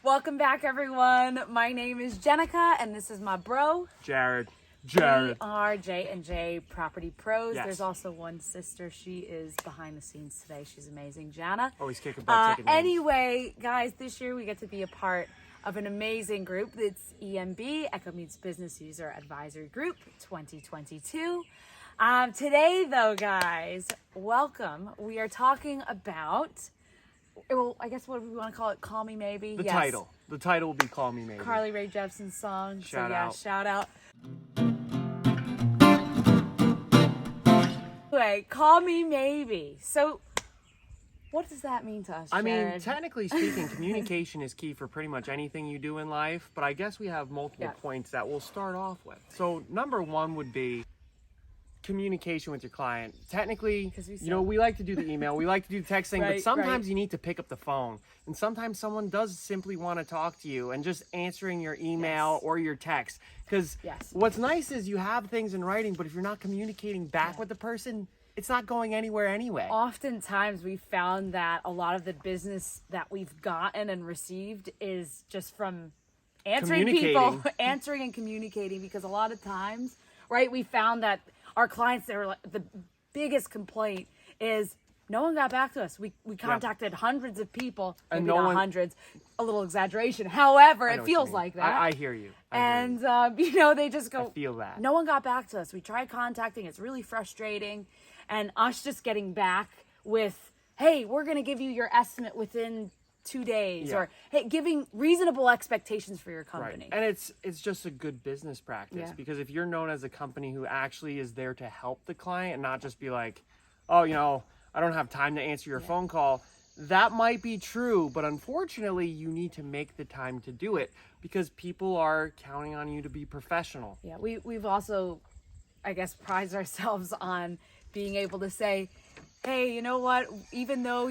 Welcome back, everyone. My name is Jenica, and this is my bro. Jared. We are J&J Property Pros. Yes. There's also one sister. She is behind the scenes today. She's amazing, Jana. Always kicking butt, taking names. Anyway, guys, this year we get to be a part of an amazing group. It's EMB, Echo Meets Business User Advisory Group 2022. Today, though, guys, welcome. We are talking about, well, I guess what do we want to call it? Call Me Maybe? The Yes. title. The title will be Call Me Maybe. Carly Rae Jepsen's song. Shout out. Shout out. Anyway, Call Me Maybe. So, what does that mean to us, I mean, Jared? technically speaking, communication is key for pretty much anything you do in life, but I guess we have multiple points that we'll start off with. So, number one would be communication with your client. Technically, we like to do the email, we like to do texting, but sometimes you need to pick up the phone. And sometimes someone does simply want to talk to you, and just answering your email or your text. Because what's nice is you have things in writing, but if you're not communicating back with the person, it's not going anywhere anyway. Oftentimes we've found that a lot of the business that we've gotten and received is just from answering people, answering and communicating, because a lot of times, we found that our clients, they were like, the biggest complaint is no one got back to us. We contacted hundreds of people, maybe not hundreds, a little exaggeration. However, it feels like that. I hear you. They just go, I feel that. No one got back to us. We tried contacting. It's really frustrating. And us just getting back with, hey, we're going to give you your estimate within 2 days, or hey, giving reasonable expectations for your company. And it's just a good business practice, because if you're known as a company who actually is there to help the client and not just be like, oh, I don't have time to answer your phone call, that might be true, but unfortunately you need to make the time to do it, because people are counting on you to be professional. Yeah, we've also, I guess, prized ourselves on being able to say, hey, you know what? Even though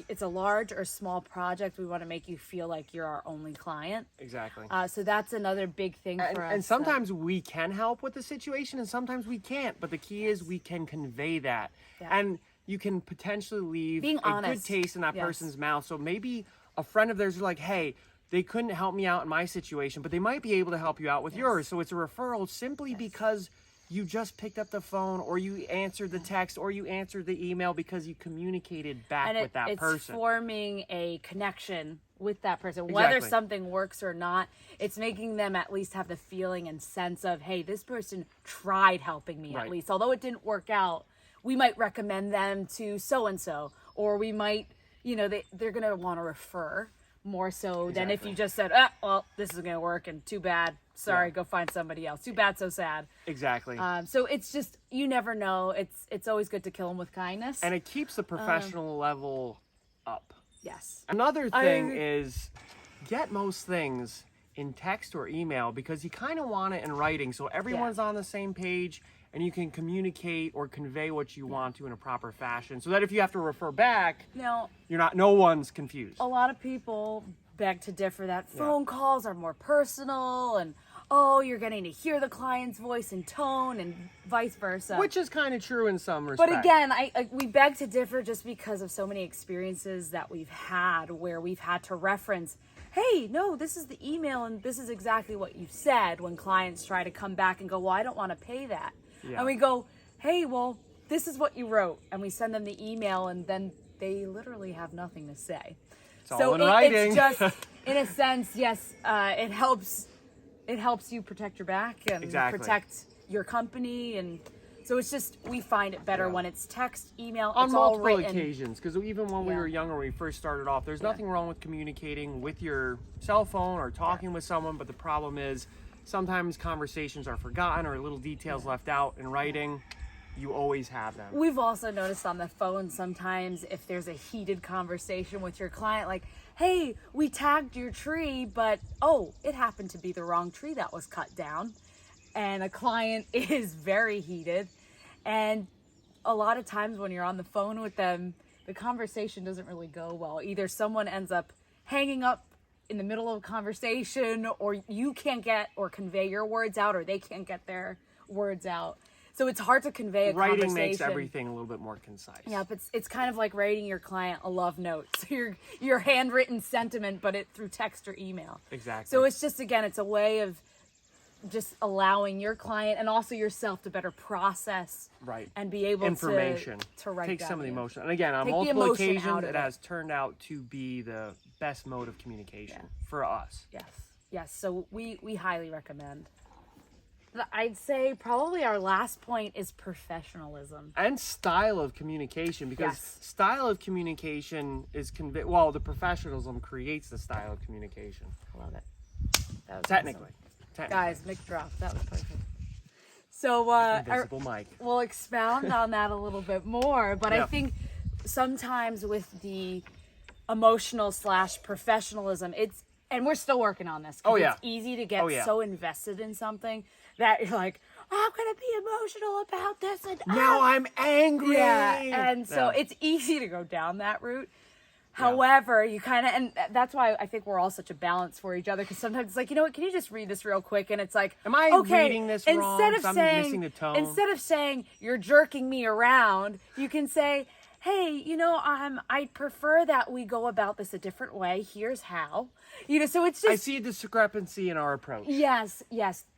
it's a large or small project, we want to make you feel like you're our only client. Exactly. So that's another big thing for us. And sometimes we can help with the situation, and sometimes we can't. But the key is we can convey that, and you can potentially leave a good taste in that person's mouth. So maybe a friend of theirs is like, hey, they couldn't help me out in my situation, but they might be able to help you out with yours. So it's a referral simply because you just picked up the phone, or you answered the text, or you answered the email because you communicated back with that person. It's forming a connection with that person. Whether something works or not, it's making them at least have the feeling and sense of, hey, this person tried helping me at least. Although it didn't work out, we might recommend them to so-and-so, or we might, they're going to want to refer more so than if you just said, well, this isn't going to work, and too bad. Sorry, go find somebody else. Too bad, so sad. Exactly. So it's just, you never know. It's always good to kill them with kindness. And it keeps the professional level up. Yes. Another thing is get most things in text or email, because you kind of want it in writing so everyone's on the same page, and you can communicate or convey what you want to in a proper fashion, so that if you have to refer back, no one's confused. A lot of people beg to differ that phone calls are more personal, and you're getting to hear the client's voice and tone, and vice versa. Which is kind of true in some respects. But again, we beg to differ just because of so many experiences that we've had where we've had to reference, hey, no, this is the email and this is exactly what you said, when clients try to come back and go, well, I don't want to pay that. And we go, hey, well, this is what you wrote. And we send them the email, and then they literally have nothing to say. It's all in writing. It's just, in a sense, yes, it helps you protect your back and protect your company. And so it's just, we find it better when it's text, email, on it's all written. multiple occasions, because even when we were younger, when we first started off, there's nothing wrong with communicating with your cell phone or talking with someone, but the problem is sometimes conversations are forgotten or little details left out in writing. You always have them. We've also noticed on the phone sometimes, if there's a heated conversation with your client, like, hey, we tagged your tree, but it happened to be the wrong tree that was cut down. And a client is very heated. And a lot of times when you're on the phone with them, the conversation doesn't really go well. Either someone ends up hanging up in the middle of a conversation, or you can't get or convey your words out, or they can't get their words out. So it's hard to convey a Writing conversation. makes everything a little bit more concise. Yeah, but it's kind of like writing your client a love note. So your handwritten sentiment, but it through text or email. Exactly. So it's just, again, it's a way of just allowing your client and also yourself to better process and be able information to write take down some of the the emotion. And again, on Take the multiple emotion occasions, out of it it. has turned out to be the best mode of communication for us. Yes. So we highly recommend. I'd say probably our last point is professionalism. And style of communication, because style of communication is the professionalism creates the style of communication. I love it. That was Technically. awesome. Guys, mic drop. That was perfect. So Invisible mic. We'll expound on that a little bit more, but I think sometimes with the emotional / professionalism, and we're still working on this. It's easy to get so invested in something that you're like, I'm gonna be emotional about this, and now I'm angry. And so it's easy to go down that route. However, you kind of, and that's why I think we're all such a balance for each other, because sometimes it's like, you know what, can you just read this real quick? And it's like, am I reading this wrong? I'm missing the tone. Instead of saying, you're jerking me around, you can say, hey, I'd prefer that we go about this a different way. Here's how. So it's just, I see a discrepancy in our approach. Yes.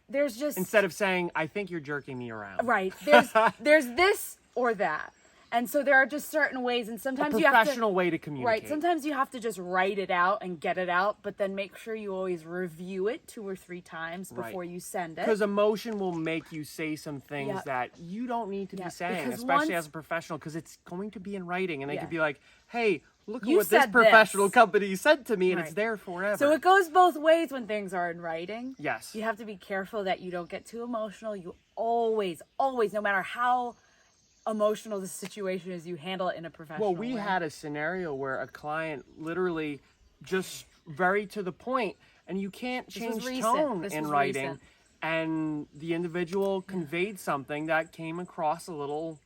There's just, instead of saying, I think you're jerking me around. Right. There's this or that. And so there are just certain ways, and sometimes you have to... professional way to communicate. Right, sometimes you have to just write it out and get it out, but then make sure you always review it 2 or 3 times before you send it. Because emotion will make you say some things that you don't need to be saying, especially as a professional, because it's going to be in writing, and they could be like, hey, look at what this professional company said to me, and it's there forever. So it goes both ways when things are in writing. Yes. You have to be careful that you don't get too emotional. You always, no matter how emotional the situation is, you handle it in a professional way. We had a scenario where a client literally just very to the point, and you can't change tone in writing, and the individual conveyed something that came across a little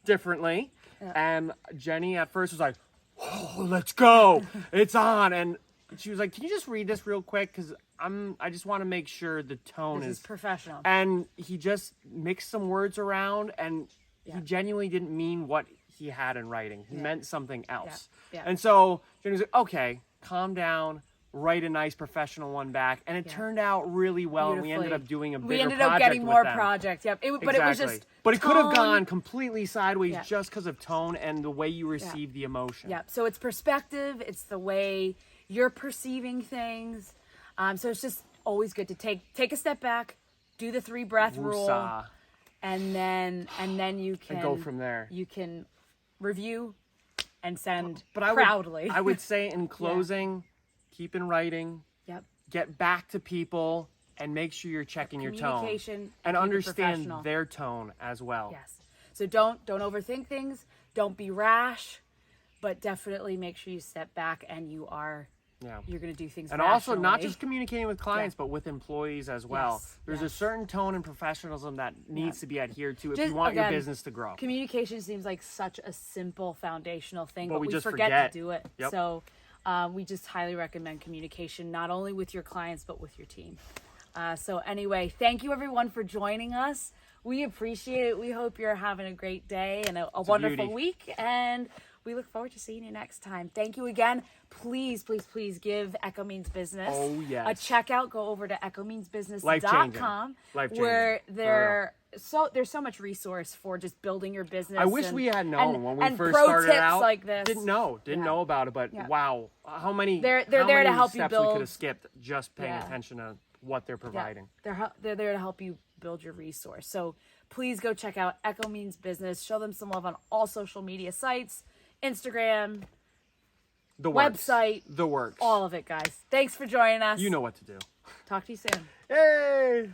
differently, and Jenny at first was like, oh, let's go, it's on, and she was like, can you just read this real quick, because I just want to make sure the tone is professional. And he just mixed some words around, and he genuinely didn't mean what he had in writing. He meant something else. And so Jenny was like, okay, calm down, write a nice professional one back. And it turned out really well. And we ended up doing a bigger project. We ended up getting more projects. But it was just But it could have gone completely sideways just because of tone and the way you receive the emotion. So it's perspective. It's the way you're perceiving things. So it's just always good to take a step back, do the 3 breath rule. And then you can go from there. You can review and send proudly. I would say in closing, keep in writing. Get back to people and make sure you're checking your tone and understand their tone as well. Yes. So don't overthink things. Don't be rash, but definitely make sure you step back and you're going to do things and rationally. Also not just communicating with clients, but with employees as well. There's a certain tone and professionalism that needs to be adhered to if you want your business to grow. Communication seems like such a simple foundational thing, but we forget to do it. So we just highly recommend communication, not only with your clients, but with your team. So anyway, thank you everyone for joining us. We appreciate it. We hope you're having a great day and a wonderful week. And we look forward to seeing you next time. Thank you again. Please give Echo Means Business a check out. Go over to echomeansbusiness.com where there's so much resource for just building your business. I wish we had known when we first started out. Like this. Didn't know about it, but wow, how many they're there to help you build. We could have skipped just paying attention to what they're providing. They're there to help you build your resource. So please go check out Echo Means Business. Show them some love on all social media sites. Instagram, the website, the works. All of it, guys. Thanks for joining us. You know what to do. Talk to you soon. Hey!